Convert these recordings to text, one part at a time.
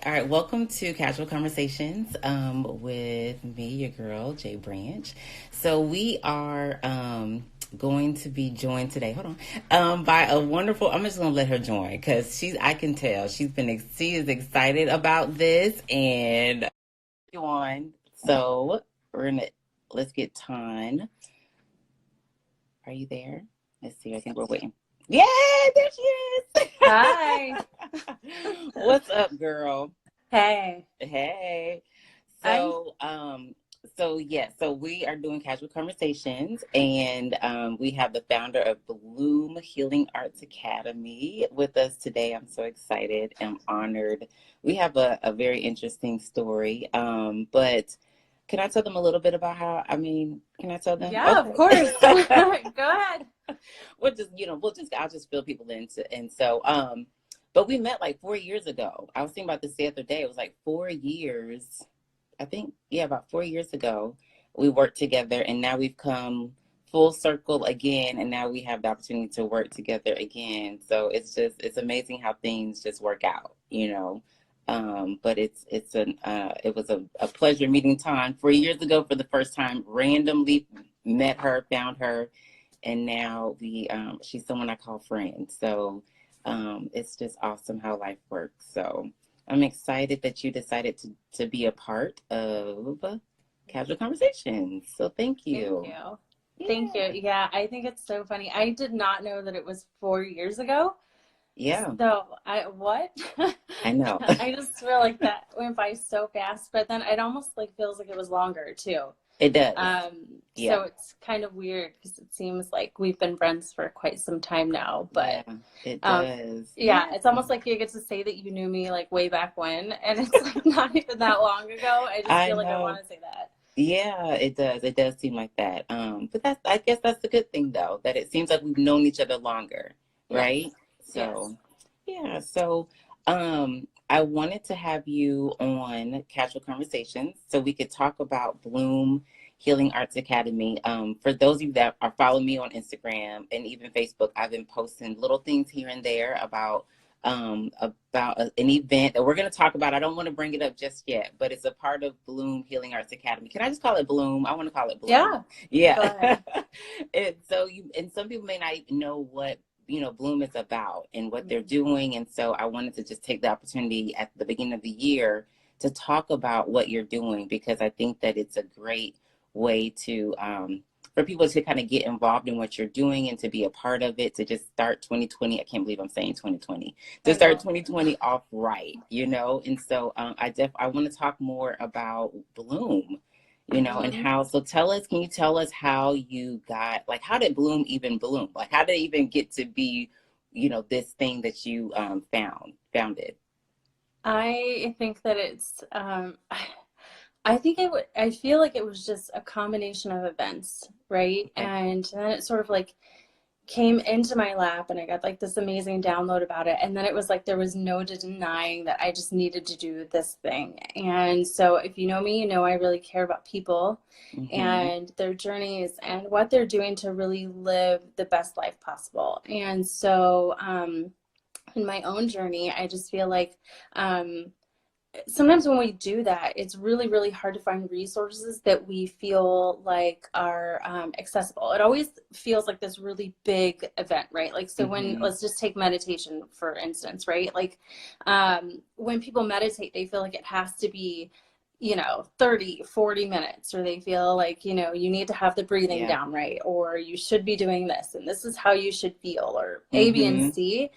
All right, welcome to Casual Conversations with me, your girl, Jay Branch. So we are going to be joined today. Hold on, by a wonderful. I'm just going to let her join because I can tell she is excited about this and go on. So let's get Tawn. Are you there? Let's see. I think we're waiting. Yeah, there she is. Hi. What's up, girl? Hey. Hey. I'm So we are doing casual conversations, and we have the founder of Bloom Healing Arts Academy with us today. I'm so excited. I'm honored. We have a very interesting story. But can I tell them a little bit about can I tell them? yeah, of course. Go Okay. ahead. I'll just fill people into, and so, but we met like 4 years ago. I was thinking about this the other day. It was like 4 years, I think, yeah, about 4 years ago. We worked together, and now we've come full circle again, and now we have the opportunity to work together again. So it's amazing how things just work out, you know. But it was a pleasure meeting Tawn 4 years ago for the first time. Randomly met her, found her, and now she's someone I call friend. So it's just awesome how life works. So I'm excited that you decided to be a part of Casual Conversations. So thank Thank you. you. Thank you. Yeah. Yeah, I think it's so funny. I did not know that it was 4 years ago. Yeah, So what? I know. I just feel like that went by so fast, but then it almost like feels like it was longer too. It does. So Yeah. it's kind of weird because it seems like we've been friends for quite some time now, Yeah, but it Um, does. yeah, Yeah. it's almost like you get to say that you knew me like way back when, and it's like not even that long ago. I just I feel like I know. want to say that. Yeah, it does. It does seem like that. But I guess that's the good thing though, that it seems like we've known each other longer, Yes, right? yes. So, yeah. So, I wanted to have you on Casual Conversations so we could talk about Bloom Healing Arts Academy. For those of you that are following me on Instagram and even Facebook, I've been posting little things here and there about an event that we're going to talk about. I don't want to bring it up just yet, but it's a part of Bloom Healing Arts Academy. Can I just call it Bloom? I want to call it Bloom. Yeah, go Yeah. ahead. And some people may not even know what, Bloom is about and what they're Mhm. doing. And so I wanted to just take the opportunity at the beginning of the year to talk about what you're doing, because I think that it's a great way for people to kind of get involved in what you're doing and to be a part of it, to just start 2020. I can't believe I'm saying 2020, to I start know. 2020 off right, And so I want to talk more about Bloom, and Hmm. how. So can you tell us how you got, like, how did Bloom even bloom? Like, how did it even get to be, this thing that you founded? I think that I think I feel like it was just a combination of events, right? Okay. And then it sort of like came into my lap and I got like this amazing download about it. And then it was like there was no denying that I just needed to do this thing. And so if you know me, you know I really care about people Mm-hmm. and their journeys and what they're doing to really live the best life possible. And so in my own journey, I just feel like sometimes when we do that, it's really, really hard to find resources that we feel like are accessible. It always feels like this really big event, right? Like, so Mm-hmm. let's just take meditation, for instance, right? Like, when people meditate, they feel like it has to be, 30, 40 minutes, or they feel like, you need to have the breathing Yeah. down right, or you should be doing this, and this is how you should feel, or A, B, and Mm-hmm. C.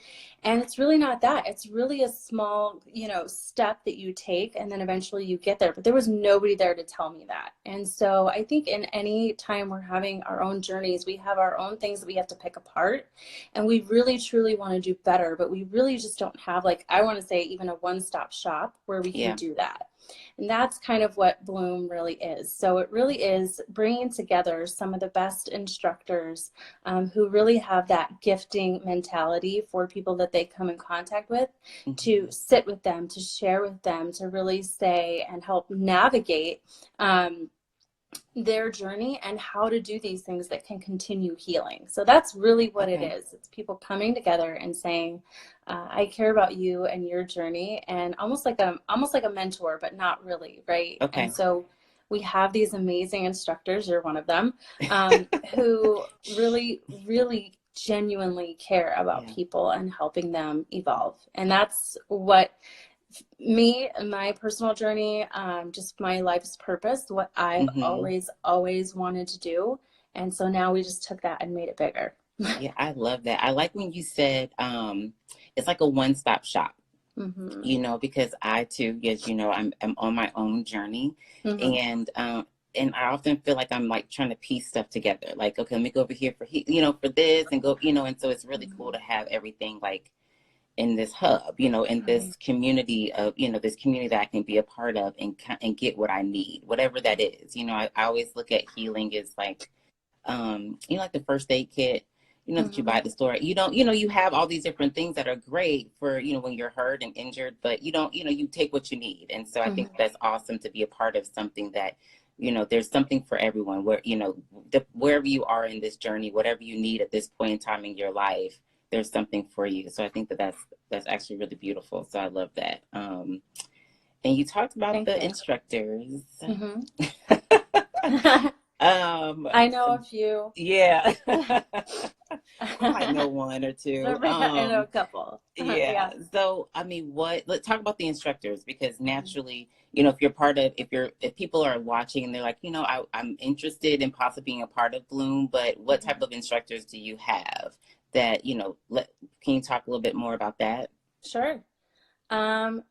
And it's really not that. It's really a small, step that you take and then eventually you get there. But there was nobody there to tell me that. And so I think in any time we're having our own journeys, we have our own things that we have to pick apart. And we really truly want to do better, but we really just don't have, like, I want to say, even a one-stop shop where we can Yeah. do that. And that's kind of what Bloom really is. So it really is bringing together some of the best instructors who really have that gifting mentality for people that they come in contact with, to Mm-hmm. sit with them, to share with them, to really say and help navigate um, their journey and how to do these things that can continue healing. So that's really what it Okay. is. It's people coming together and saying, I care about you and your journey, and almost like a mentor, but not really, right? And Okay. so we have these amazing instructors, you're one of them, who really, really genuinely care about Yeah. people and helping them evolve. And that's what me and my personal journey, just my life's purpose, what I've Hmm. always wanted to do. And so now we just took that and made it bigger. Yeah, I love that. I like when you said it's like a one-stop shop, Mm-hmm. you know, because I too, as you know, I'm on my own journey, Mm-hmm. and I often feel like I'm like trying to piece stuff together. Like, okay, let me go over here for you know, for this and go, you know, and so it's really cool to have everything like in this hub, you know, in Right. this community of, you know, this community that I can be a part of and get what I need, whatever that is. You know, I always look at healing as like, you know, like the first aid kit, you know, that you buy Mm-hmm. at the store. You don't, you know, you have all these different things that are great for, you know, when you're hurt and injured, but you don't, you know, you take what you need. And so I think Mm-hmm. that's awesome to be a part of something that, you know, there's something for everyone where, you know, wherever you are in this journey, whatever you need at this point in time in your life, there's something for you. So I think that that's actually really beautiful. So I love that. And you talked about Thank the you. instructors. Mm-hmm. um, I know a few. yeah. I might know one or two. I know a couple. Yeah. Yeah. So, I mean, let's talk about the instructors because naturally, you know, if you're part of, if people are watching and they're like, you know, I'm interested in possibly being a part of Bloom, but what type Mm-hmm. of instructors do you have that, you know, can you talk a little bit more about that? Sure.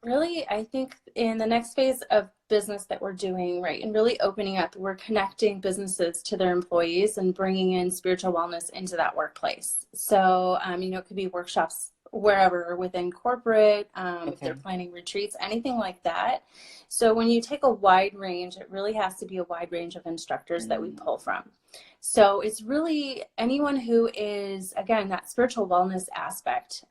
Really, I think in the next phase of business that we're doing, right, and really opening up, we're connecting businesses to their employees and bringing in spiritual wellness into that workplace. So, you know, it could be workshops wherever within corporate, if they're Okay. planning retreats, anything like that. So when you take a wide range, it really has to be a wide range of instructors that we Mm, pull from. So it's really anyone who is, again, that spiritual wellness aspect,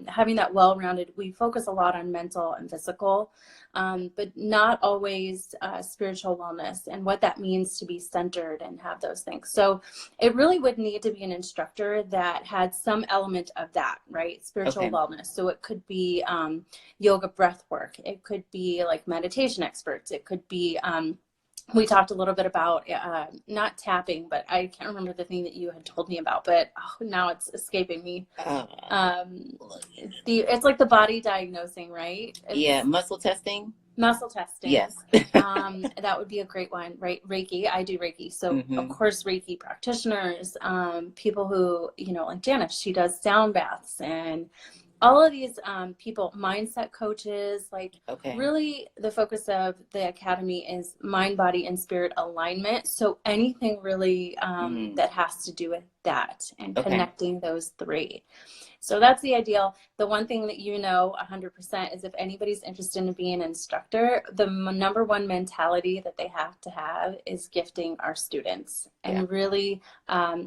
having that well-rounded, we focus a lot on mental and physical, but not always spiritual wellness and what that means to be centered and have those things. So it really would need to be an instructor that had some element of that, right? Spiritual okay. wellness. So it could be yoga breath work. It could be like meditation experts. It could be we talked a little bit about not tapping, but I can't remember the thing that you had told me about, but now it's escaping me. Uh, Um, it's like the body diagnosing, right? yeah. It's Muscle testing. muscle testing. Yes. That would be a great one, right? Reiki. I do Reiki. So of Hmm. course, Reiki practitioners, people who, you know, like Janice, she does sound baths and all of these people, mindset coaches, like Okay. really the focus of the academy is mind, body, and spirit alignment. So anything really Mm, that has to do with that and okay. connecting those three. So that's the ideal. The one thing that you know 100% is if anybody's interested in being an instructor, the number one mentality that they have to have is gifting our students Yeah. and really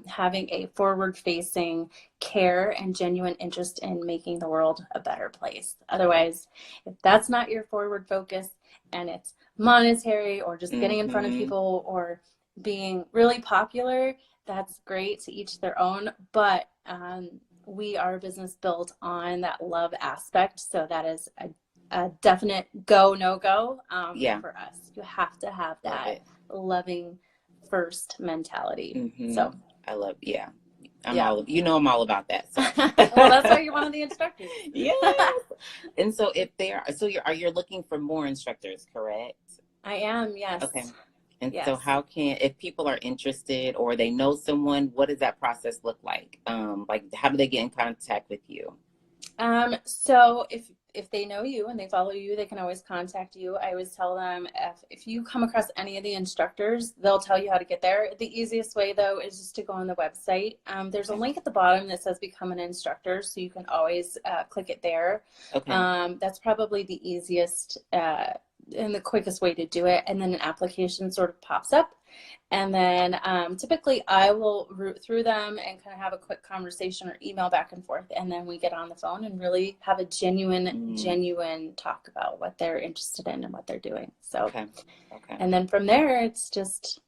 having a forward-facing care and genuine interest in making the world a better place. Otherwise, if that's not your forward focus and it's monetary or just getting in front of Hmm. people or being really popular, that's great, to each their own. But we are a business built on that love aspect. So that is a definite go, no go Yeah. for us. You have to have Love that it. loving first mentality. Hmm. So, I love. Yeah. yeah. You know, I'm all about that. So. Well, that's why you're one of the instructors. Yes. And so if they are, so you're looking for more instructors, correct? I am, yes. Okay. And so Yes. how can, if people are interested or they know someone, what does that process look like? Like how do they get in contact with you? So if they know you and they follow you, they can always contact you. I always tell them if you come across any of the instructors, they'll tell you how to get there. The easiest way though is just to go on the website. There's a Okay. link at the bottom that says become an instructor, so you can always click it there. Okay. That's probably the easiest and the quickest way to do it. And then an application sort of pops up. And then typically I will root through them and kind of have a quick conversation or email back and forth. And then we get on the phone and really have a Mm, genuine talk about what they're interested in and what they're doing. So, okay. Okay. and then from there, it's just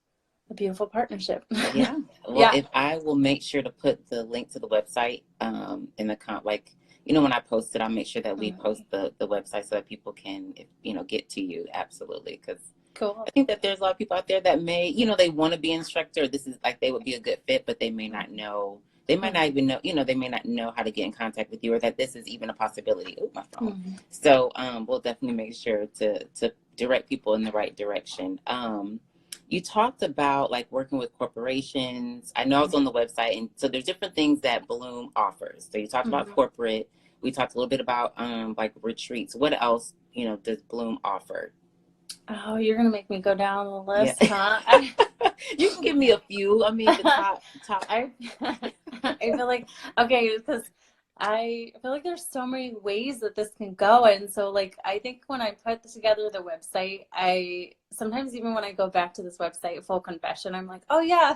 a beautiful partnership. Yeah. Well, Yeah. if I will make sure to put the link to the website in the like, you know, when I post it, I'll make sure that we Mhm. post the website so that people can, you know, get to you. Absolutely. Because I Cool. think that there's a lot of people out there that may, you know, they want to be an instructor. This is like they would be a good fit, but they may not Mhm. know. They might not Mhm. even know, you know, they may not know how to get in contact with you or that this is even a possibility. Oh, my phone. Mhm. So we'll definitely make sure to direct people in the right direction. You talked about like working with corporations. I know I was on the website, and so there's different things that Bloom offers. So you talked about Mhm. corporate. We talked a little bit about like retreats. What else, you know, does Bloom offer? Oh, you're gonna make me go down the Yeah. list, huh? You can give me a few. I mean, the top. I I feel like okay, because I feel like there's so many ways that this can go, and so like I think when I put together the website, I sometimes even when I go back to this website, full confession, I'm like, oh yeah.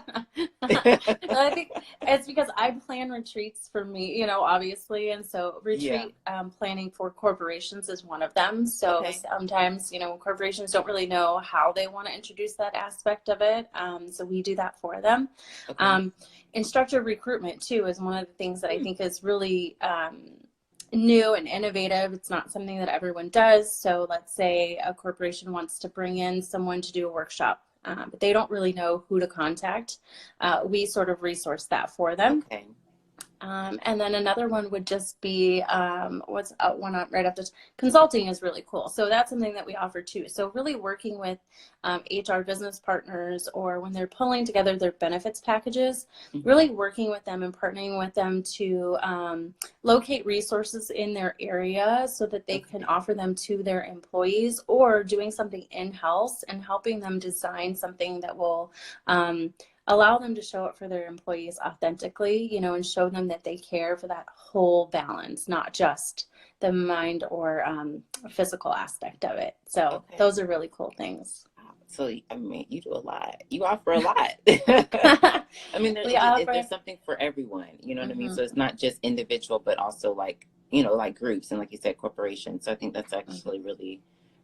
And I think it's because I plan retreats for me, you know, obviously, and so Yeah. retreat planning for corporations is one of them. So Okay. sometimes, you know, corporations don't really know how they want to introduce that aspect of it, so we do that for them. Okay. Um, Instructor recruitment too is one of the things that I Hmm. think is really new and innovative. It's not something that everyone does. So let's say a corporation wants to bring in someone to do a workshop, but they don't really know who to contact. We sort of resource that for them. Okay. And then another one would just be what's one up right after consulting is really cool. So that's something that we offer too. So really working with HR business partners or when they're pulling together their benefits packages, Hmm. really working with them and partnering with them to locate resources in their area so that they can Okay. offer them to their employees or doing something in-house and helping them design something that will allow them to show up for their employees authentically, you know, and show them that they care for that whole balance, not just the mind or physical aspect of it. So Okay. those are really cool things. Wow. So I mean, you do a lot. You offer a lot. I mean, We offer. there's something for everyone. You know what I mean? Mhm, So it's not just individual, but also like, you know, like groups and like you said, corporations. So I think that's mhm, actually really,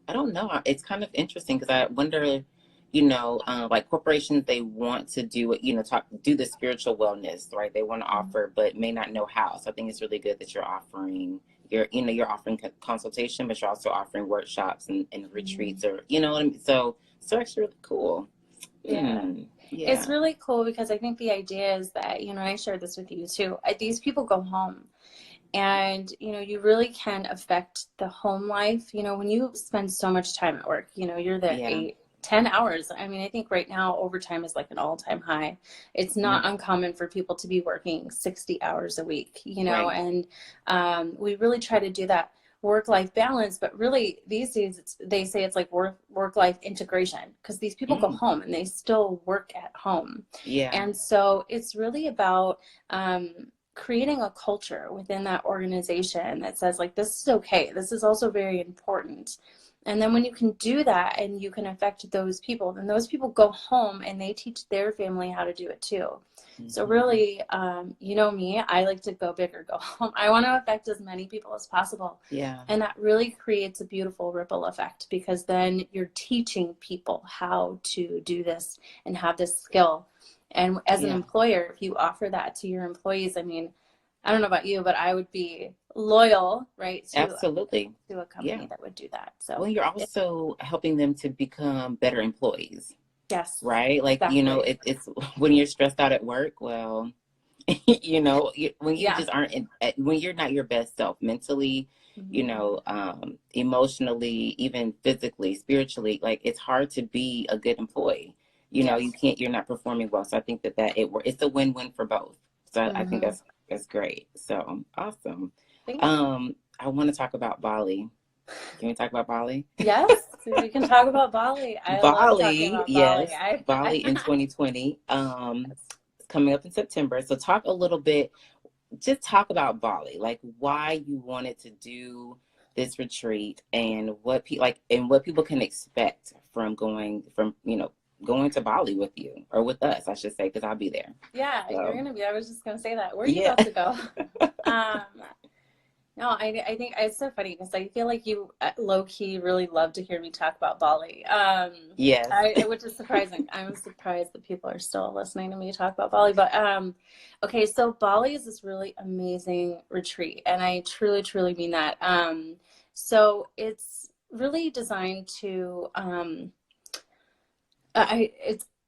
I don't know. It's kind of interesting because I wonder, you know, like corporations, they want to do it, you know, do the spiritual wellness, right? They want to mhm. offer, but may not know how. So I think it's really good that you're offering you know, you're offering consultation, but you're also offering workshops and Mhm. retreats or, you know what I mean? So actually really cool. Yeah. Yeah. It's really cool because I think the idea is that, you know, and I shared this with you too. These people go home and, you know, you really can affect the home life. You know, when you spend so much time at work, you know, you're there Yeah. 8, 10 hours. I mean, I think right now overtime is like an all-time high. It's Yeah. not uncommon for people to be working 60 hours a week, you know, Right. and we really try to do that work-life balance, but really these days they say it's like work-life integration because these people go Mm. home and they still work at home. Yeah. And so it's really about creating a culture within that organization that says like this is okay, this is also very important. And then when you can do that and you can affect those people, then those people go home and they teach their family how to do it too. So Hmm. really, you know me, I like to go big or go home. I want to affect as many people as possible. Yeah. And that really creates a beautiful ripple effect because then you're teaching people how to do this and have this skill. And as an Yeah. employer, if you offer that to your employees, I mean, I don't know about you, but I would be loyal, right, Absolutely. to a Yeah. company that would do that. So, Well, you're also helping them to become better employees, yes, right? Like, you know, exactly. it's when you're stressed out at work, well, you know, when you Yeah. just aren't when you're not your best self mentally, you Mhm. know, emotionally, even physically, spiritually, like it's hard to be a good employee. You know, Yes. you're not performing well. So I think that it's a win-win for both. So I think Hmm. that's great. So awesome. Thanks. I want to talk about Bali. Can we talk about Bali? Yes, we can talk about Bali. I love talking Bali, about Bali. yes, Bali in 2020. It's coming up in September. So talk a little bit, just talk about Bali, like why you wanted to do this retreat and what people can expect from going to Bali with you or with us, I should say, because I'll be there. Yeah, you're So gonna be. I was just gonna say that. Where are you yeah. about to go? Um, No, I think it's so funny because I feel like you low key really love to hear me talk about Bali. Yes. Which is surprising. I'm surprised that people are still listening to me talk about Bali. But okay, so Bali is this really amazing retreat, and I truly, truly mean that. So it's really designed to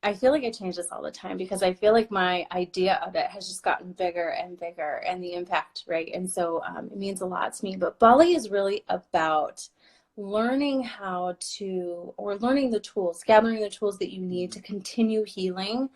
I feel like I change this all the time because I feel like my idea of it has just gotten bigger and bigger and the impact, right? And so it means a lot to me. But Bali is really about learning how to, or learning the tools, gathering the tools that you need to continue healing,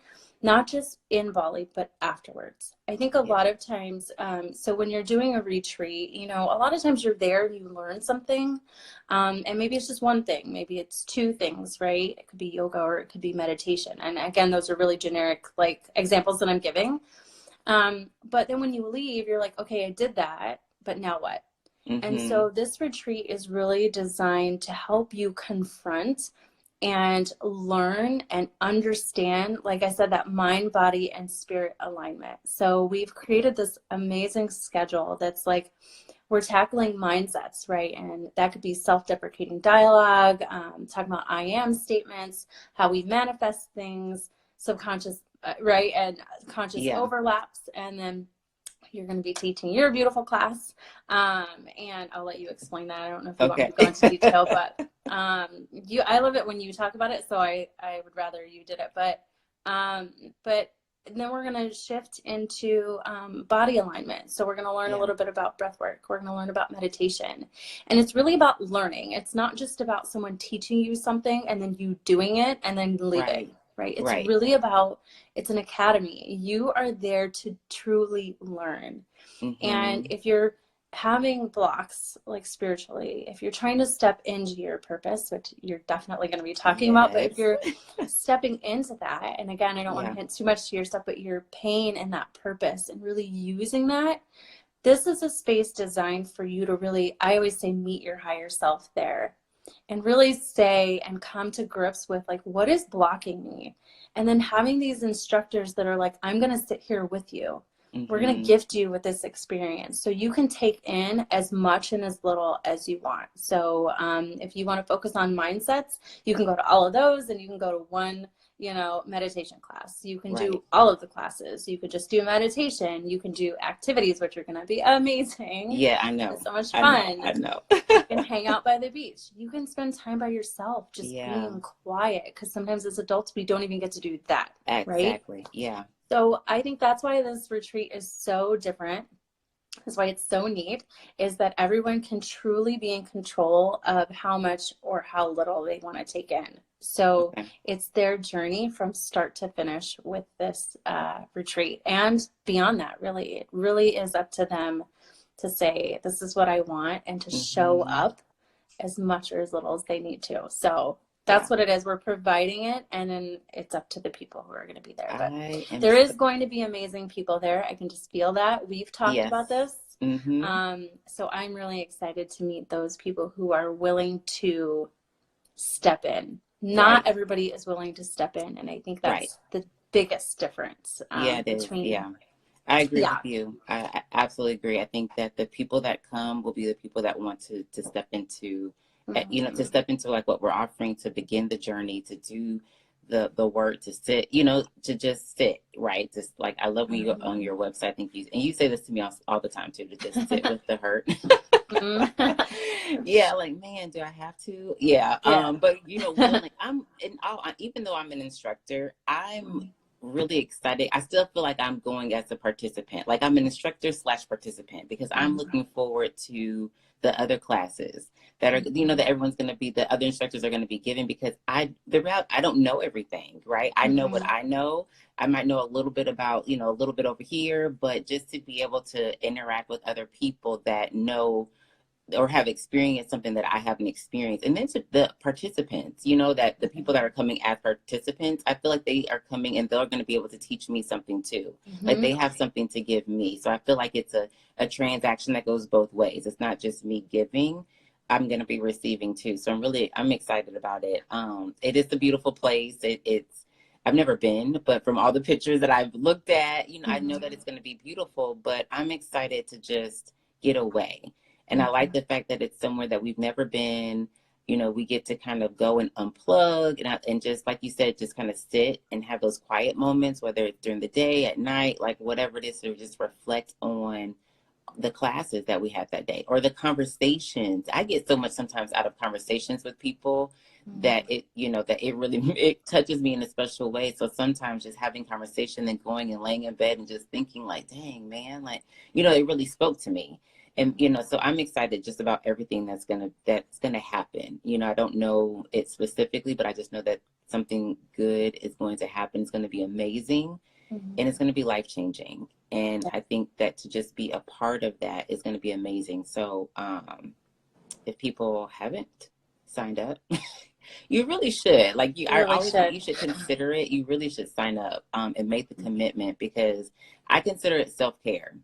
not just in Bali, but afterwards. I think a lot of times, so when you're doing a retreat, you know, a lot of times you're there and you learn something, and maybe it's just one thing, maybe it's two things, right? It could be yoga or it could be meditation. And again, those are really generic, like examples that I'm giving. But then when you leave, you're like, okay, I did that, but now what? And so this retreat is really designed to help you confront and learn and understand, like I said, that mind, body, and spirit alignment. So we've created this amazing schedule that's like, we're tackling mindsets, right? And that could be self-deprecating dialogue, talking about I am statements, how we manifest things, subconscious, right? And conscious overlaps. And then you're going to be teaching your beautiful class. And I'll let you explain that. I don't know if you want me to go into detail, but I love it when you talk about it. So I would rather you did it, but then we're going to shift into body alignment. So we're going to learn a little bit about breath work. We're going to learn about meditation. And it's really about learning. It's not just about someone teaching you something and then you doing it and then leaving. Right. It's really about, it's an academy. You are there to truly learn. And if you're having blocks, like spiritually, if you're trying to step into your purpose, which you're definitely going to be talking about, but if you're stepping into that, and again, I don't want to hint too much to your stuff, but you're paying in that purpose and really using that, this is a space designed for you to really, I always say, meet your higher self there. And really say and come to grips with, like, what is blocking me? And then having these instructors that are like, I'm going to sit here with you. We're going to gift you with this experience so you can take in as much and as little as you want. So if you want to focus on mindsets, you can go to all of those, and you can go to one, you know, meditation class. You can do all of the classes. You could just do meditation. You can do activities, which are going to be amazing. Yeah, I know. It's so much fun. I know. You can hang out by the beach. You can spend time by yourself, just being quiet. Because sometimes as adults, we don't even get to do that. Exactly. Right? Yeah. So I think that's why this retreat is so different. That's why it's so neat, is that everyone can truly be in control of how much or how little they want to take in. So it's their journey from start to finish with this retreat. And beyond that, really, it really is up to them to say, this is what I want, and to show up as much or as little as they need to. So that's what it is. We're providing it, and then it's up to the people who are going to be there. But there is going to be amazing people there. I can just feel that. We've talked about this. So I'm really excited to meet those people who are willing to step in. Not everybody is willing to step in, and I think that's the biggest difference. Between I agree with you. I absolutely agree. I think that the people that come will be the people that want to step into, you know, to step into like what we're offering, to begin the journey, to do the work, to sit, you know, to just sit, right? Just like, I love when you go on your website, I think you say this to me all the time too, to just sit with the hurt. Yeah, like, man, do I have to? Yeah. But you know, willing, even though I'm an instructor, I'm really excited. I still feel like I'm going as a participant, like I'm an instructor / participant, because I'm looking forward to the other classes that are, you know, that everyone's going to be, the other instructors are going to be giving, because I don't know everything, right? I know what I know. I might know a little bit about, you know, a little bit over here, but just to be able to interact with other people that know or have experienced something that I haven't experienced. And then to the participants, you know, that the people that are coming as participants, I feel like they are coming and they're going to be able to teach me something too. Like they have something to give me. So I feel like it's a transaction that goes both ways. It's not just me giving, I'm going to be receiving too. So I'm excited about it. It is a beautiful place. I've never been, but from all the pictures that I've looked at, you know, I know that it's going to be beautiful, but I'm excited to just get away. And I like the fact that it's somewhere that we've never been. You know, we get to kind of go and unplug and just like you said, just kind of sit and have those quiet moments, whether it's during the day, at night, like whatever it is, to just reflect on the classes that we had that day or the conversations. I get so much sometimes out of conversations with people that it, you know, that it really, it touches me in a special way. So sometimes just having conversation and going and laying in bed and just thinking like, dang, man, like, you know, it really spoke to me. And, you know, so I'm excited just about everything that's going to happen. You know, I don't know it specifically, but I just know that something good is going to happen. It's going to be amazing. And it's going to be life-changing. And I think that to just be a part of that is going to be amazing. So if people haven't signed up, you really should. Like I always think you should consider it. You really should sign up and make the commitment, because I consider it self-care.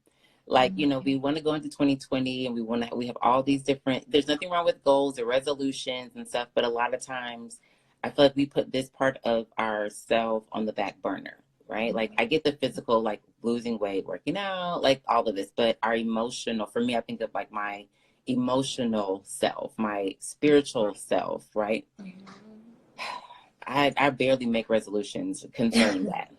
Like, you know, we want to go into 2020 and we have all these different, there's nothing wrong with goals or resolutions and stuff. But a lot of times I feel like we put this part of ourselves on the back burner. Right? Like I get the physical, like losing weight, working out, like all of this, but our emotional, for me, I think of like my emotional self, my spiritual self, right? I barely make resolutions concerning that.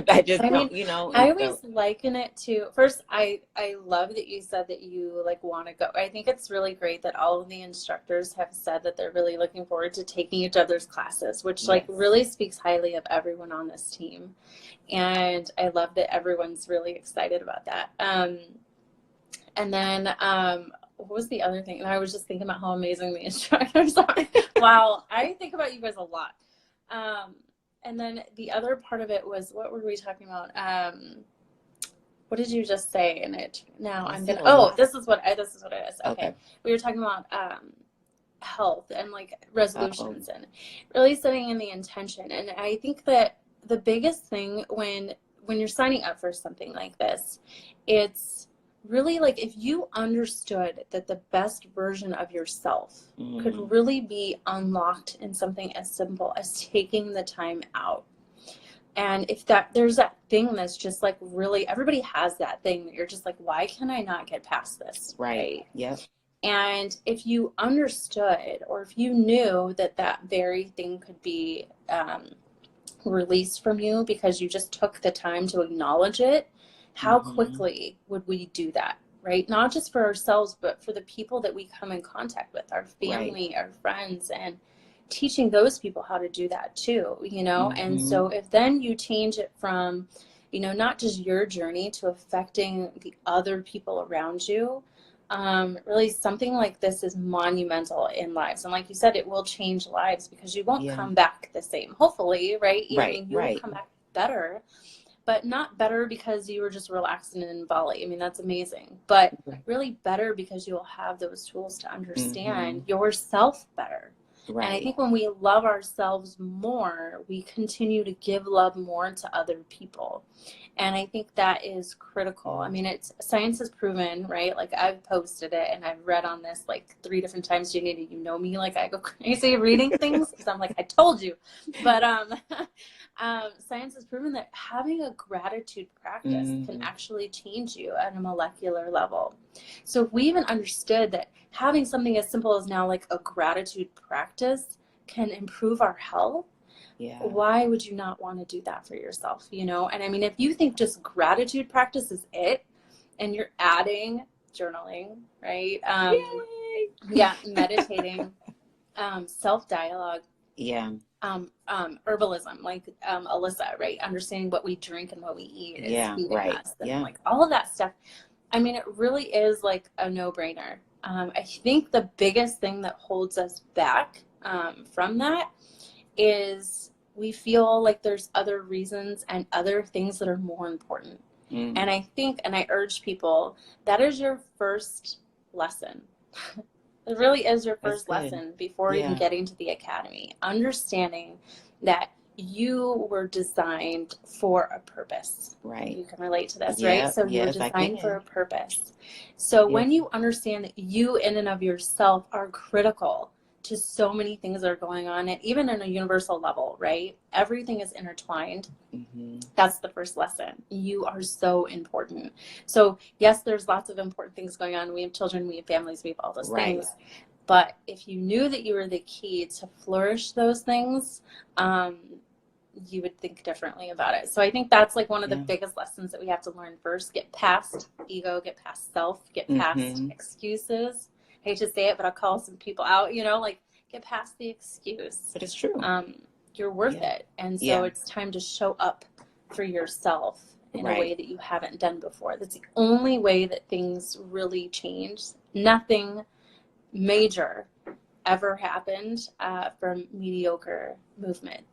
I just don't, you know. I always liken it to, first, I love that you said that you like want to go. I think it's really great that all of the instructors have said that they're really looking forward to taking each other's classes, which like really speaks highly of everyone on this team. And I love that everyone's really excited about that. And then, what was the other thing? And I was just thinking about how amazing the instructors are. Wow. I think about you guys a lot. And then the other part of it was, what were we talking about? What did you just say in it? Now I'm gonna. Oh, this is what it is. Okay. We were talking about health and like resolutions and really setting in the intention. And I think that the biggest thing when you're signing up for something like this, it's really like if you understood that the best version of yourself could really be unlocked in something as simple as taking the time out. And if there's that thing that's just like really, everybody has that thing that you're just like, why can I not get past this? Right. Yep. And if you understood, or if you knew that that very thing could be released from you because you just took the time to acknowledge it, how quickly would we do that, right? Not just for ourselves, but for the people that we come in contact with, our family, our friends, and teaching those people how to do that too, you know? And so if then you change it from, you know, not just your journey to affecting the other people around you, really something like this is monumental in lives. And like you said, it will change lives because you won't come back the same, hopefully, right? I mean, you will come back better, but not better because you were just relaxing in Bali. I mean, that's amazing, but really better because you'll have those tools to understand yourself better. Right. And I think when we love ourselves more, we continue to give love more to other people. And I think that is critical. I mean, science has proven, right? Like I've posted it and I've read on this like 3 different times. Janita, you know me, like I go crazy reading things because I'm like, I told you. But science has proven that having a gratitude practice can actually change you at a molecular level. So if we even understood that having something as simple as now like a gratitude practice can improve our health, why would you not want to do that for yourself, you know? And I mean, if you think just gratitude practice is it, and you're adding journaling, right? Meditating, self-dialogue, herbalism, like Alyssa, right? Understanding what we drink and what we eat is feeding us, and like all of that stuff. I mean, it really is like a no-brainer. I think the biggest thing that holds us back from that is we feel like there's other reasons and other things that are more important. And I think, and I urge people, that is your first lesson. It really is your first lesson before even getting to the academy. Understanding that you were designed for a purpose. Right. You can relate to this, right? So you were designed for a purpose. So when you understand that you in and of yourself are critical just so many things that are going on, and even in a universal level, right? Everything is intertwined. Mm-hmm. That's the first lesson. You are so important. So yes, there's lots of important things going on. We have children, we have families, we have all those Right. things. But if you knew that you were the key to flourish those things, you would think differently about it. So I think that's like one of the biggest lessons that we have to learn first. Get past ego, get past self, get past excuses. I hate to say it, but I'll call some people out, you know, like get past the excuse. But it's true. You're worth it. And so it's time to show up for yourself in a way that you haven't done before. That's the only way that things really change. Nothing major ever happened from mediocre movement.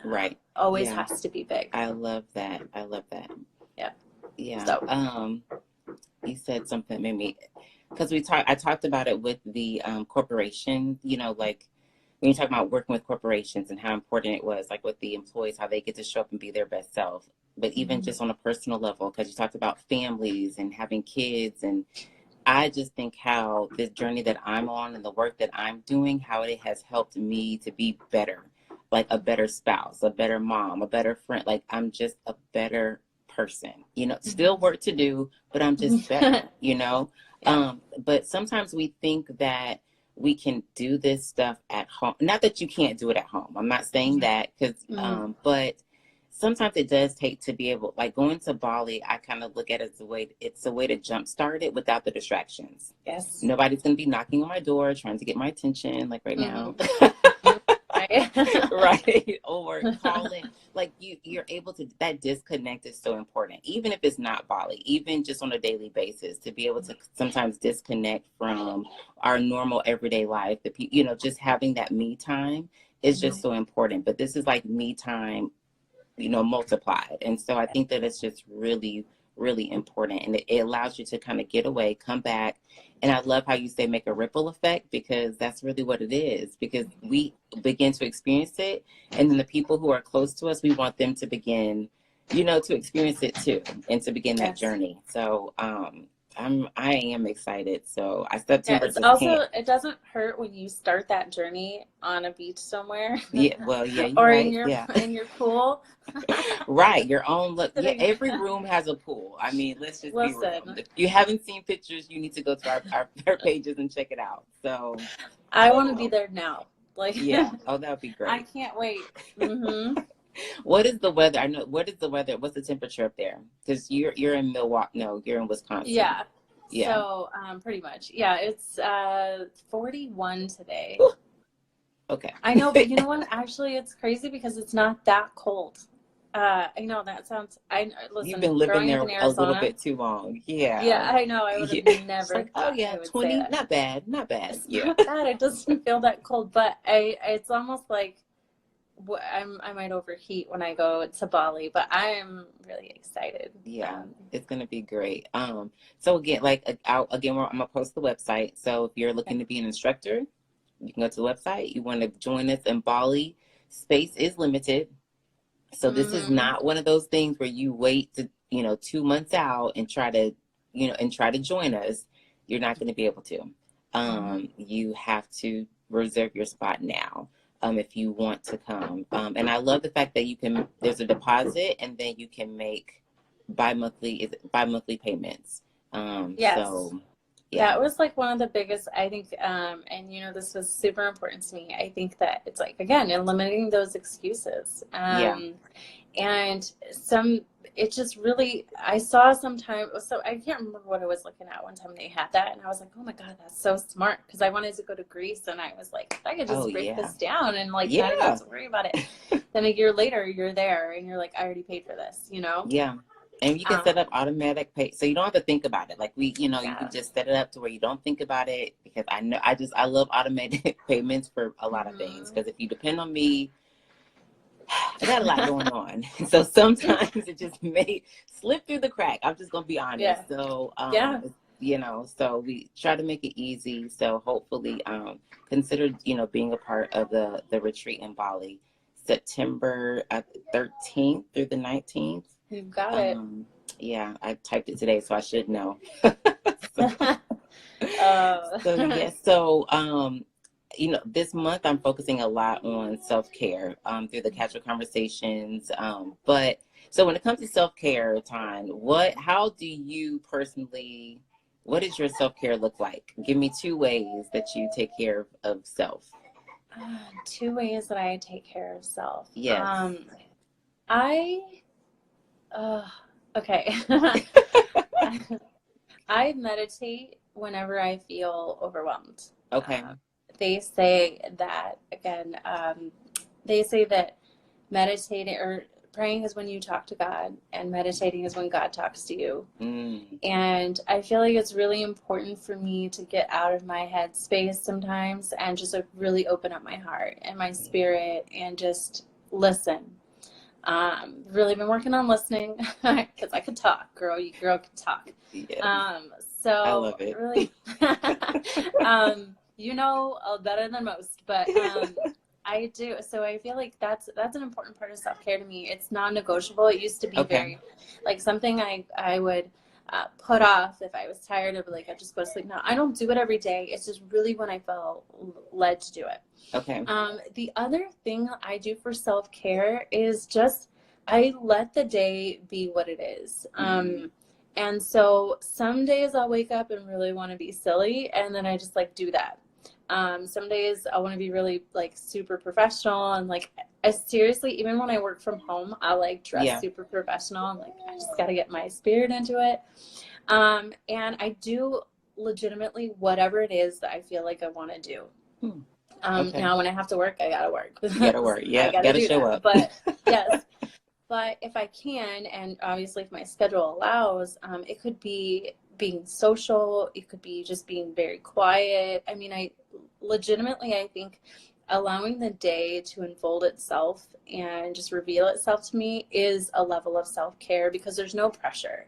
Right. Always has to be big. I love that. I love that. Yeah. Yeah. So, you said something that made me, because I talked about it with the corporation, you know, like when you talk about working with corporations and how important it was, like with the employees, how they get to show up and be their best self. But even just on a personal level, because you talked about families and having kids, and I just think how this journey that I'm on and the work that I'm doing, how it has helped me to be better, like a better spouse, a better mom, a better friend. Like I'm just a better person, you know, still work to do, but I'm just better, you know? But sometimes we think that we can do this stuff at home. Not that you can't do it at home. I'm not saying that, because, but sometimes it does take to be able, like going to Bali, I kind of look at it as it's a way to jumpstart it without the distractions. Yes. Nobody's going to be knocking on my door, trying to get my attention, like right now. Right. Or calling, like you're able to, that disconnect is so important, even if it's not Bali, even just on a daily basis, to be able to sometimes disconnect from our normal everyday life. You know, just having that me time is just so important. But this is like me time, you know, multiplied. And so I think that it's just really, really important. And it allows you to kind of get away, come back. And I love how you say make a ripple effect, because that's really what it is, because we begin to experience it. And then the people who are close to us, we want them to begin, you know, to experience it too, and to begin that journey. So I am excited. So September it's also, it doesn't hurt when you start that journey on a beach somewhere. Well, you're or right. in your pool. Right, your own look. Yeah, every room has a pool. I mean, let's just be real. If you haven't seen pictures, you need to go to our pages and check it out. So I want to be there now. Like, oh, that would be great. I can't wait. What is the weather? I know. What is the weather? What's the temperature up there? Because you're in Milwaukee. No, you're in Wisconsin. Yeah. So pretty much. Yeah, it's 41 today. Ooh. Okay. I know, but you know what? Actually, it's crazy because it's not that cold. I know that sounds. Listen. You've been living there in Arizona, a little bit too long. Yeah. Yeah, I know. I would have never. Like, oh yeah, 20. Not bad. Not bad. It's not bad. It doesn't feel that cold, but it's almost like I might overheat when I go to Bali, but I'm really excited. Yeah, it's gonna be great. So again, I'm gonna post the website. So if you're looking to be an instructor, you can go to the website. You want to join us in Bali, space is limited. So this is not one of those things where you wait to, 2 months out and try to join us. You're not going to be able to. You have to reserve your spot now. If you want to come. And I love the fact that there's a deposit, and then you can make bi-monthly payments. Yes. So yeah. That was like one of the biggest, I think, and this was super important to me. I think that it's like, again, eliminating those excuses. And it just really, I saw sometime, so I can't remember what I was looking at one time they had that, and I was like, oh my God, that's so smart, because I wanted to go to Greece, and I was like, I could just break this down and not even have to worry about it. Then a year later, you're there, and you're like, I already paid for this, Yeah. And you can set up automatic pay, so you don't have to think about it. Like you can just set it up to where you don't think about it, because I love automated payments for a lot of things, because if you depend on me, I got a lot going on. So sometimes it just may slip through the crack. I'm just going to be honest. Yeah. So, so we try to make it easy. So hopefully consider, being a part of the retreat in Bali, September 13th through the 19th. You got it. Yeah, I typed it today, so I should know. this month I'm focusing a lot on self-care through the casual conversations. But so when it comes to self-care, how do you personally, what does your self-care look like? Give me 2 ways that you take care of self. 2 ways that I take care of self. Yes. I, okay. I meditate whenever I feel overwhelmed. Okay. They say that, again, they say that meditating or praying is when you talk to God, and meditating is when God talks to you. And I feel like it's really important for me to get out of my head space sometimes and just really open up my heart and my spirit and just listen. Really been working on listening because I could talk, girl. You girl can talk. Yes. So I love it. Really, better than most, but I do. So I feel like that's an important part of self-care to me. It's non-negotiable. It used to be very like something I would put off if I was tired of, like, I just go to sleep. Now I don't do it every day. It's just really when I feel led to do it. Okay. The other thing I do for self-care is just I let the day be what it is. And so some days I'll wake up and really want to be silly, and then I just like do that. Some days I want to be really like super professional, and like I seriously, even when I work from home, I like dress super professional. I'm like, I just got to get my spirit into it. And I do legitimately whatever it is that I feel like I want to do. Now when I have to work, I gotta work. You gotta work. Yeah, I gotta show that. up. But yes, but if I can, and obviously if my schedule allows, it could be being social. It could be just being very quiet. I mean, I think allowing the day to unfold itself and just reveal itself to me is a level of self-care, because there's no pressure.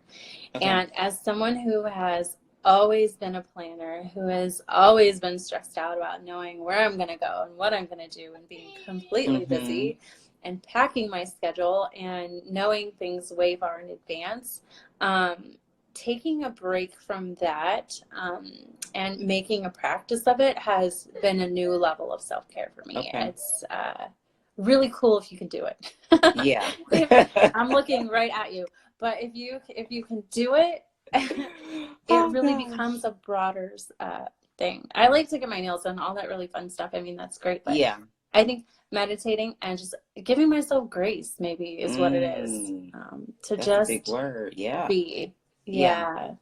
And as someone who has always been a planner, who has always been stressed out about knowing where I'm going to go and what I'm going to do, and being completely busy and packing my schedule and knowing things way far in advance, taking a break from that and making a practice of it has been a new level of self-care for me. It's really cool if you can do it. Yeah. I'm looking right at you. But if you can do it, it really becomes a broader thing. I like to get my nails done, all that really fun stuff. I mean, that's great. But I think meditating and just giving myself grace maybe is what it is. To that's just a big word. be. Yeah.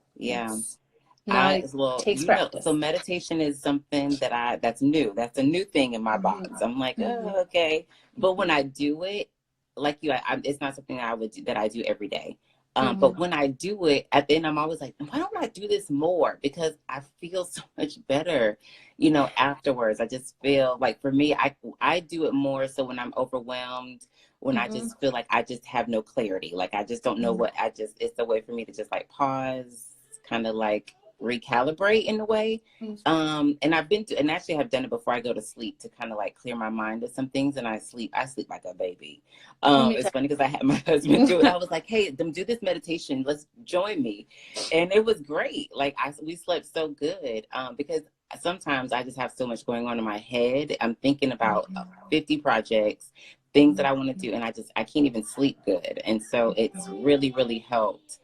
Takes practice. So meditation is something that's new. That's a new thing in my box. I'm like, oh, okay. But when I do it, like you, it's not something that I do every day. But when I do it, at the end, I'm always like, why don't I do this more? Because I feel so much better, afterwards. I just feel like, for me, I do it more so when I'm overwhelmed, when I just feel like I just have no clarity. Like, I just don't know it's a way for me to just like pause, kind of like recalibrate in a way. And and actually have done it before I go to sleep, to kind of like clear my mind of some things. And I sleep like a baby. It's funny because I had my husband do it. I was like, hey, do this meditation. Let's join me. And it was great. Like we slept so good because sometimes I just have so much going on in my head. I'm thinking about 50 projects, things that I want to do. And I can't even sleep good. And so it's really, really helped.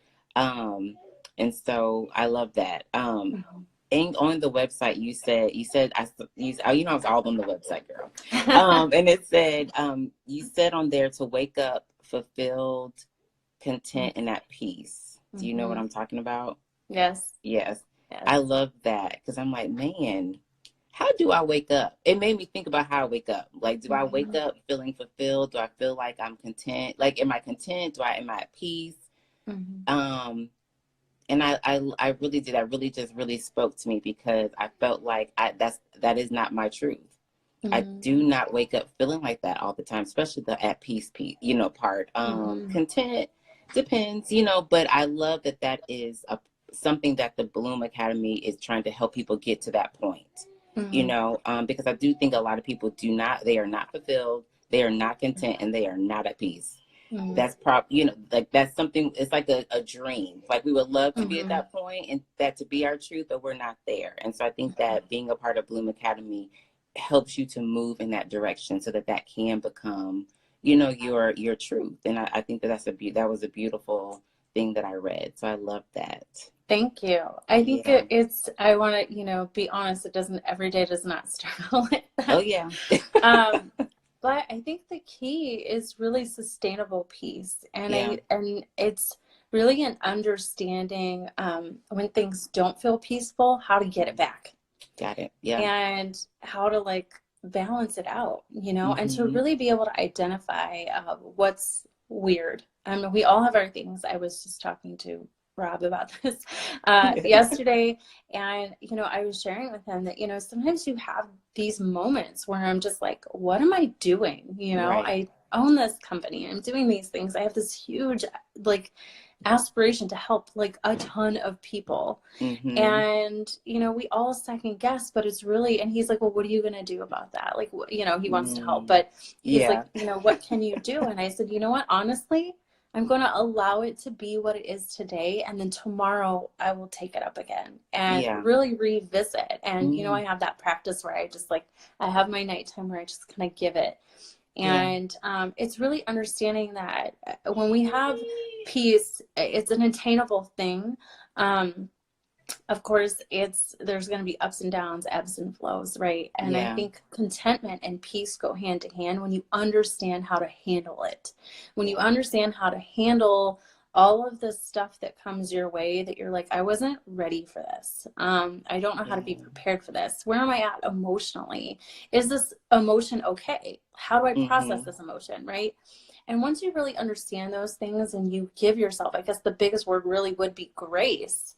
And so I love that. And on the website, you said, I was all on the website, girl. And it said, you said on there to wake up fulfilled, content, and at peace. Do you know what I'm talking about? Yes. I love that, because I'm like, man, how do I wake up? It made me think about how I wake up. Like, do I wake up feeling fulfilled? Do I feel like I'm content? Like, am I content? Am I at peace? And I really did. That really spoke to me, because I felt like that is not my truth. I do not wake up feeling like that all the time, especially the at peace part. Content depends, but I love that is something that the Bloom Academy is trying to help people get to that point. Because I do think a lot of people they are not fulfilled, they are not content, and they are not at peace. That's like that's something, it's like a dream. Like, we would love to be at that point and that to be our truth, but we're not there. And so I think that being a part of Bloom Academy helps you to move in that direction so that that can become, you know, your truth. And I think that that was a beautiful thing that I read. So I love that. Thank you. I think Yeah. I want to, you know, be honest, every day does not start out like Oh, that. yeah. But I think the key is really sustainable peace. Yeah. And it's really an understanding, when things don't feel peaceful, how to get it back. Got it. Yeah. And how to like balance it out, you know, and to Mm-hmm. really be able to identify what's weird. I mean, we all have our things. I was just talking to Rob about this yesterday, and you know, I was sharing with him that, you know, sometimes you have these moments where I'm just like, what am I doing? You know, Right. I own this company, I'm doing these things, I have this huge like aspiration to help like a ton of people. Mm-hmm. And, you know, we all second guess, but it's really, and he's like, well, what are you going to do about that? Like, you know, he wants to help, but he's Yeah. like, you know, what can you do? And I said, you know what, honestly, I'm going to allow it to be what it is today. And then tomorrow I will take it up again and Yeah. really revisit. And, you know, Mm-hmm. I have that practice where I just like, I have my nighttime where I just kind of give it. Yeah. And it's really understanding that when we have peace, it's an attainable thing. Of course, there's going to be ups and downs, ebbs and flows, right? And I Yeah. think contentment and peace go hand to hand when you understand how to handle it. When you Yeah. understand how to handle all of the stuff that comes your way that you're like, I wasn't ready for this. I don't know how to be Yeah. prepared for this. Where am I at emotionally? Is this emotion okay? How do I process Mm-hmm. this emotion, right? And once you really understand those things and you give yourself, I guess the biggest word really would be grace.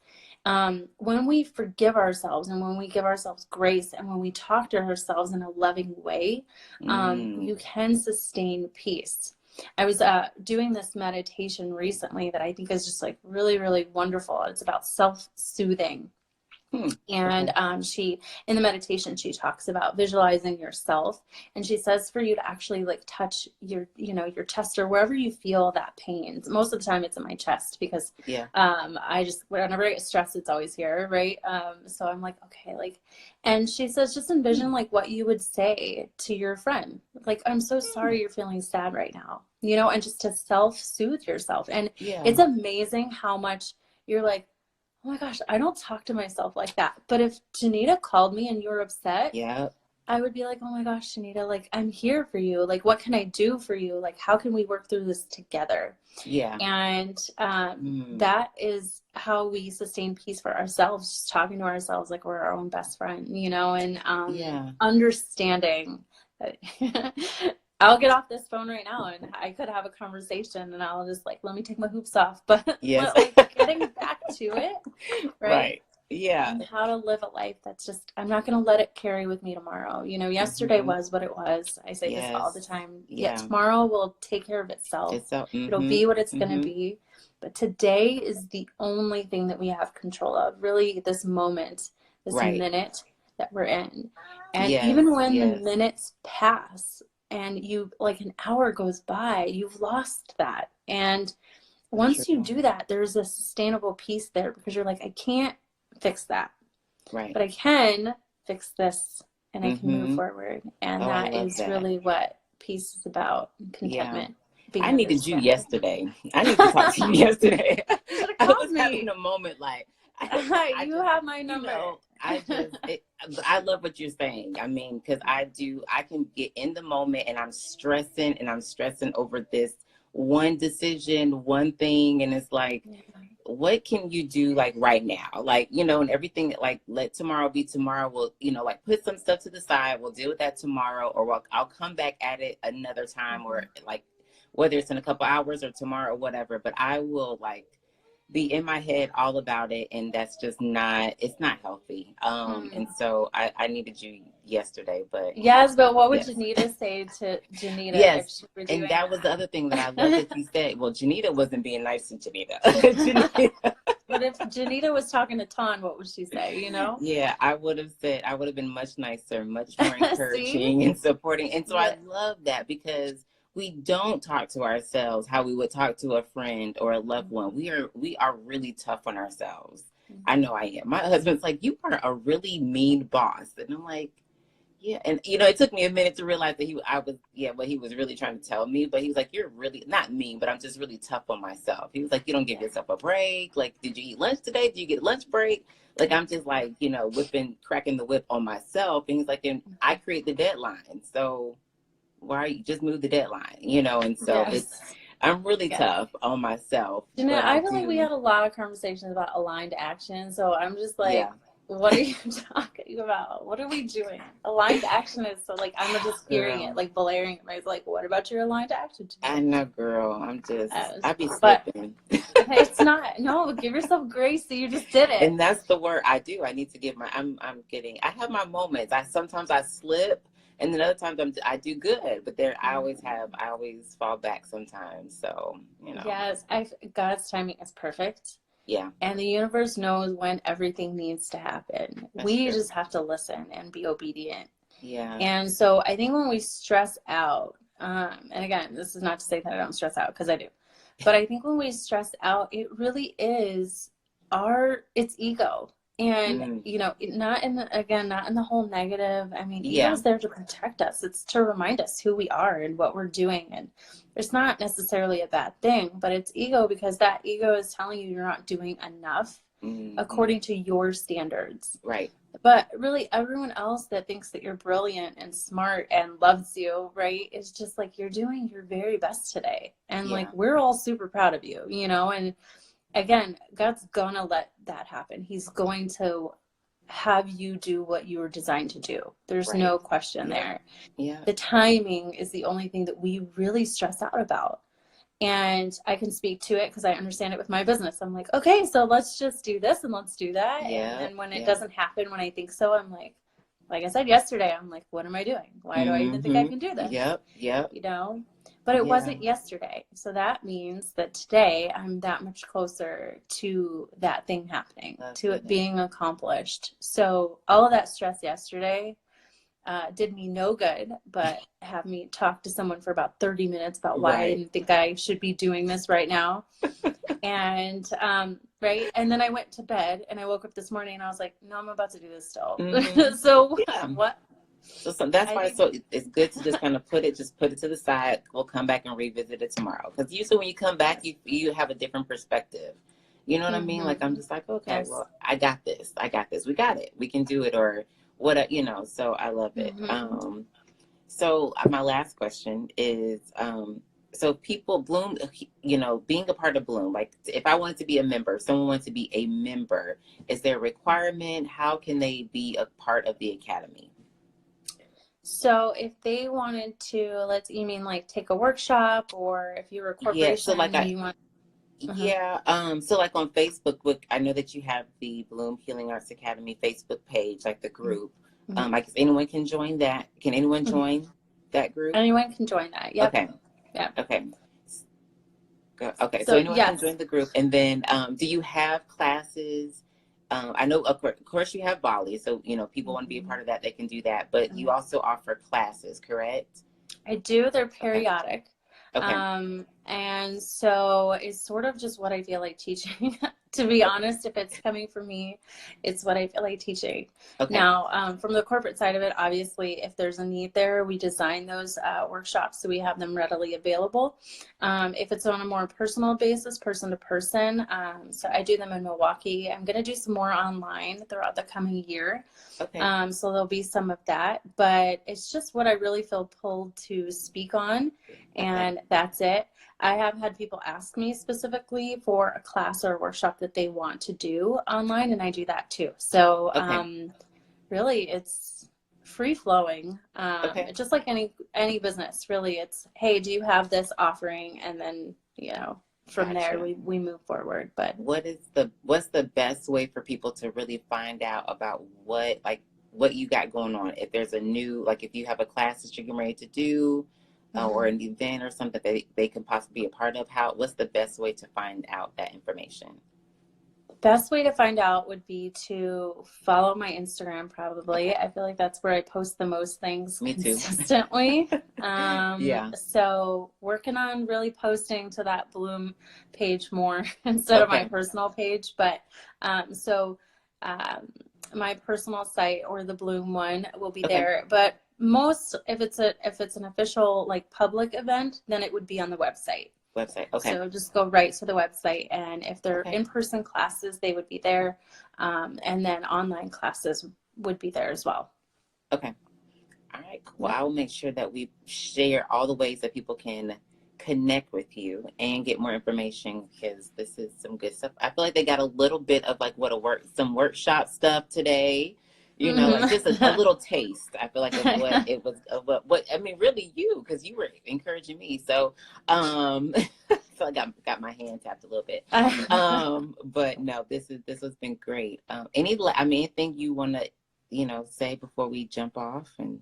When we forgive ourselves and when we give ourselves grace and when we talk to ourselves in a loving way, Mm. you can sustain peace. I was doing this meditation recently that I think is just like really, really wonderful. It's about self-soothing. And Okay. she, in the meditation, she talks about visualizing yourself, and she says for you to actually like touch your, you know, your chest or wherever you feel that pain. Most of the time it's in my chest because Yeah. I just, whenever I get stressed, it's always here, right? So I'm like, okay, like, and she says just envision like what you would say to your friend, like, I'm so sorry you're feeling sad right now, you know, and just to self-soothe yourself. And Yeah. it's amazing how much you're like, oh my gosh, I don't talk to myself like that. But if Janita called me and you were upset, Yeah. I would be like, oh my gosh, Janita, like, I'm here for you. Like, what can I do for you? Like, how can we work through this together? Yeah. And Mm. that is how we sustain peace for ourselves, just talking to ourselves like we're our own best friend, you know, and Yeah. understanding that I'll get off this phone right now and I could have a conversation and I'll just like, let me take my hoops off. But Yes. like getting back to it, right? Right. Yeah. And how to live a life that's just, I'm not going to let it carry with me tomorrow. You know, yesterday Mm-hmm. was what it was. I say this all the Yes. time. Yet Yeah. tomorrow will take care of itself. It's so. It'll Mm-hmm. be what it's going to Mm-hmm. be. But today is the only thing that we have control of. Really, this moment, this Right. minute that we're in. And Yes. even when the Yes. minutes pass and you, like an hour goes by, you've lost that. And So once you true. do that, there's a sustainable peace there because you're like, I can't fix that, Right. but I can fix this and I can move Mm-hmm. forward. And Oh, I that love is that. really what peace is about, Yeah. contentment, being I needed you understanding. yesterday. I need to talk to you yesterday. You should have I called was having me. a moment like I You just, have my you number. know, I love what you're saying. I mean, because I can get in the moment and I'm stressing over this one decision, one thing. And it's like, what can you do like right now? Like, you know, and everything, like, let tomorrow be tomorrow. We'll, you know, like put some stuff to the side. We'll deal with that tomorrow, or I'll come back at it another time, or like, whether it's in a couple hours or tomorrow or whatever, but I will like be in my head all about it. And that's just not, it's not healthy. And so I needed you yesterday, but Yes, but what would yes. Janita say to Janita if Yes. she were And doing that was the other thing that I love that you said. Well, Janita wasn't being nice to Janita. Janita. But if Janita was talking to Tawn, what would she say, you know? Yeah, I would have been much nicer, much more See? encouraging and supporting. And so I Yeah. love that because we don't talk to ourselves how we would talk to a friend or a loved one. We are really tough on ourselves. I know I am. My husband's like, you are a really mean boss. And I'm like, Yeah, and it took me a minute to realize that what he was really trying to tell me. But he was like, "You're really not mean, but I'm just really tough on myself." He was like, "You don't give Yeah. yourself a break. Like, did you eat lunch today? Did you get a lunch break?" Like, I'm just like, cracking the whip on myself. And he's like, "And I create the deadline, so why you just move the deadline?" And so Yes. I'm really Yes. tough on myself, Jeanette, but I I feel like we do, had a lot of conversations about aligned action. So I'm just like, yeah. what are you talking about? What are we doing? Aligned action is so like, I'm just hearing it, Girl, like blaring. I was like, what about your aligned action I today? know, girl. I be But slipping. it's not, no, give yourself grace that you just did it. And that's the word I do. I need to give I have my moments. Sometimes I slip, and then other times I do good, but I always fall back sometimes. So, Yes, God's timing is perfect. yeah, And the universe knows when everything needs to happen. that's We true. just have to listen and be obedient. Yeah, And so I think when we stress out, and again, this is not to say that I don't stress out because I do, but I think when we stress out, it really is it's ego. And, mm, not not in the whole negative. I mean, ego yeah, is there to protect us. It's to remind us who we are and what we're doing. And it's not necessarily a bad thing, but it's ego because that ego is telling you you're not doing enough mm-hmm. according to your standards. Right. But really, everyone else that thinks that you're brilliant and smart and loves you, right, is just like, you're doing your very best today. And like, Yeah, we're all super proud of you, And again, God's gonna let that happen. He's going to have you do what you were designed to do. There's right. no question Yeah, there. yeah, The timing is the only thing that we really stress out about. And I can speak to it because I understand it with my business. I'm like, okay, so let's just do this and let's do that. And yeah, then when it yeah. doesn't happen when I think so, I'm like I said yesterday, I'm like, what am I doing? Why do I even think I Mm-hmm. can do this? Yep, yep. You know? But it Yeah, wasn't yesterday. So that means that today I'm that much closer to that thing happening, love to it it. being accomplished. So all of that stress yesterday did me no good, but have me talk to someone for about 30 minutes about why I Right. didn't think I should be doing this right now. And right. And then I went to bed and I woke up this morning and I was like, no, I'm about to do this still. Mm-hmm. So Yeah. what? So that's I why think, it's good to just kind of put it to the side. We'll come back and revisit it tomorrow. Because usually when you come back, yes. you have a different perspective. You know what I mean? Like, I'm Mm-hmm. just like, okay, Yes. well, I got this. I got this. We got it. We can do it. Or what? So I love it. Mm-hmm. So my last question is, so people Bloom, being a part of Bloom, like if I wanted to be a member, if someone wanted to be a member, is there a requirement? How can they be a part of the academy? So if they wanted to, you mean like take a workshop, or if you're a Yeah. So corporation like and you want, uh yeah. So like on Facebook, I know that you have the Bloom Healing Arts Academy Facebook page, like the group. mm-hmm. I guess anyone can join that. Can anyone Mm-hmm. join that group? Anyone can join that. Yep. Okay. Yep. Okay. Okay, so So anyone can yes. join the group. And then do you have classes? I know, of course, you have Bali. So, people want to be a Mm-hmm. part of that, they can do that. But you also offer classes, correct? I do. They're Okay. periodic. Okay. And so it's sort of just what I feel like teaching. To be Okay. honest, if it's coming from me, it's what I feel like teaching. Okay. Now, from the corporate side of it, obviously, if there's a need there, we design those workshops so we have them readily available. If it's on a more personal basis, person to person, so I do them in Milwaukee. I'm going to do some more online throughout the coming year. Okay. So there'll be some of that, but it's just what I really feel pulled to speak on, Okay. and that's it. I have had people ask me specifically for a class or a workshop that they want to do online, and I do that too. So Okay. really, it's free flowing. Okay. Just like any business, really. It's, hey, do you have this offering? And then from there Gotcha. we move forward. But What's the best way for people to really find out about what you got going on? If there's a new, like if you have a class that you're getting ready to do, or an event or something that they can possibly be a part of, what's the best way to find out that information? best way to find out would be to follow my Instagram, Okay. probably. I feel like that's where I post the most things Me too. consistently. Yeah. So working on really posting to that Bloom page more instead of my Okay. personal page. But so um, my personal site or the Bloom one will be Okay. there. But most, if it's an official like public event, then it would be on the website. Website. Okay. So just go right to the website, and if they're Okay. in-person classes, they would be there, and then online classes would be there as well. Okay. All right, cool. Yep. I'll make sure that we share all the ways that people can connect with you and get more information, because this is some good stuff. I feel like they got a little bit of like some workshop stuff today, like just a Mm-hmm. little taste. I feel like of what it was, of what I mean, really you, because you were encouraging me. So, so I got my hand tapped a little bit. But no, this has been great. Anything you want to, say before we jump off? And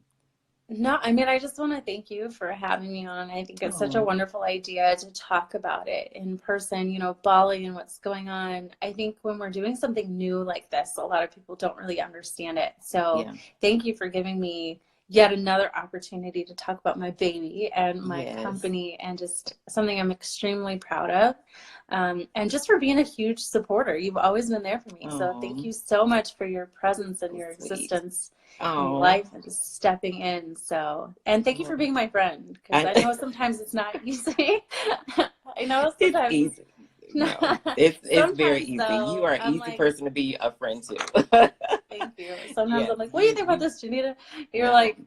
No, I mean, I just want to thank you for having me on. I think it's such a oh, wonderful idea to talk about it in person, Bali and what's going on. I think when we're doing something new like this, a lot of people don't really understand it. So yeah, thank you for giving me yet another opportunity to talk about my baby and my yes. company, and just something I'm extremely proud of. And just for being a huge supporter. You've always been there for me. So thank Oh, you so much for your presence and so your sweet. existence in my Oh, life and just stepping in. So, and thank you for well, being my friend, because I I know sometimes it's not easy. I know it's sometimes easy. No, it's very sometimes easy. You though, are an I'm easy like, person to be a friend to. thank you. Sometimes Yes, I'm like, what do you think about you this, Janita? You're no, like,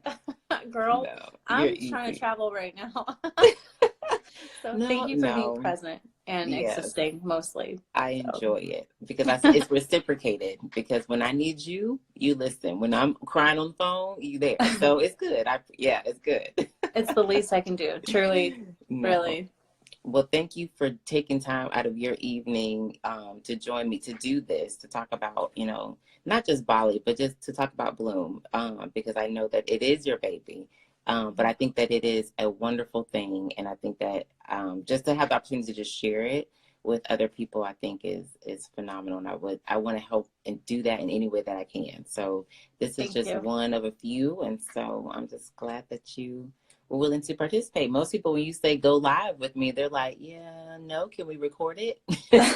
girl, no, you're I'm trying to easy. travel right now. So thank No, you for being no, present and yes. existing mostly. I So. enjoy it because it's reciprocated. Because when I need you, you listen. When I'm crying on the phone, you there. So it's good. Yeah, it's good. It's the least I can do, truly, No. really. Well, thank you for taking time out of your evening to join me to do this, to talk about, not just Bali, but just to talk about Bloom, because I know that it is your baby. But I think that it is a wonderful thing. And I think that just to have the opportunity to just share it with other people, I think is phenomenal. And I want to help and do that in any way that I can. So this is Thank just you. one of a few. And so I'm just glad that you were willing to participate. Most people, when you say go live with me, they're like, yeah, no, can we record it?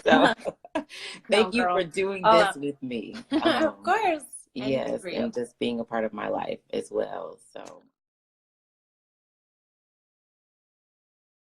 So No, thank you for girl. doing Uh, this with me. of course. Anything Yes, for you. and just being a part of my life as well. So